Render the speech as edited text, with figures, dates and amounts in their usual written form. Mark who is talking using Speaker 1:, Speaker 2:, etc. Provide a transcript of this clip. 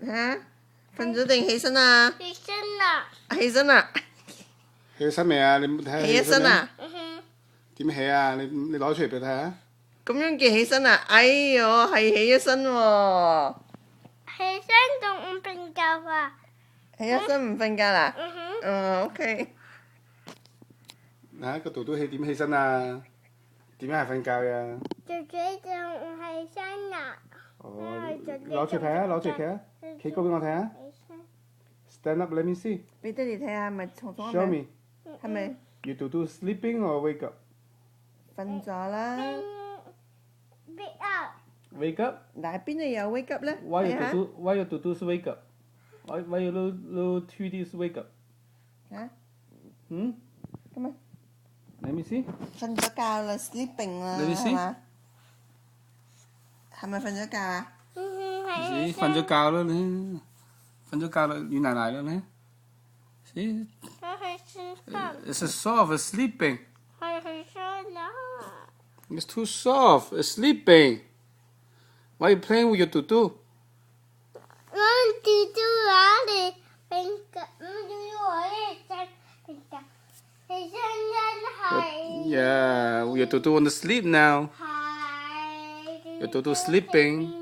Speaker 1: 嚇，瞓咗定起身啊？
Speaker 2: 起身啦。
Speaker 1: 起身啦！
Speaker 3: 起身未啊？你睇下
Speaker 1: 起咗身啊？
Speaker 3: 點起啊？你攞出嚟俾我睇下。
Speaker 1: 咁樣叫起身啊？哎呦，係起咗身喎！
Speaker 2: 起身仲唔瞓覺啊？
Speaker 1: 起咗身唔瞓覺啦？OK。
Speaker 3: 嗱，個嘟嘟起點起身啊？點解係瞓覺呀？
Speaker 2: 姐姐仲唔起身啊？
Speaker 3: 哦，攞出嚟睇下，攞出嚟睇下，企高俾我睇下。Stand up, let me see.
Speaker 1: 俾爹哋睇下，係咪重重
Speaker 3: Show me.
Speaker 1: 係咪
Speaker 3: You嘟 sleeping or wake up?
Speaker 1: 瞓咗啦？
Speaker 2: Wake up.
Speaker 3: Wake up?
Speaker 1: 嗱，邊度有 wake up 咧？
Speaker 3: Why
Speaker 1: 睇下
Speaker 3: your嘟 wake up? Why your little tweeties wake up?
Speaker 1: 嚇，Hmm? 咁啊，
Speaker 3: Let me see.
Speaker 1: 瞓咗覺啦，sleeping 啦，
Speaker 3: Let me see.
Speaker 1: 係嘛？係咪瞓咗覺啊？
Speaker 3: 咦，瞓咗覺啦你，瞓咗覺啦，軟奶奶啦你。See? It's soft, it's sleeping.
Speaker 2: 係起身啦。
Speaker 3: It's too soft, it's sleeping. Why are you playing with your tutu?
Speaker 2: 我嘟嘟哪裡瞓覺？我嘟嘟我一陣瞓覺。起身真係。
Speaker 3: Yeah, your tutu want to sleep now.
Speaker 2: 係。
Speaker 3: Your tutu sleeping.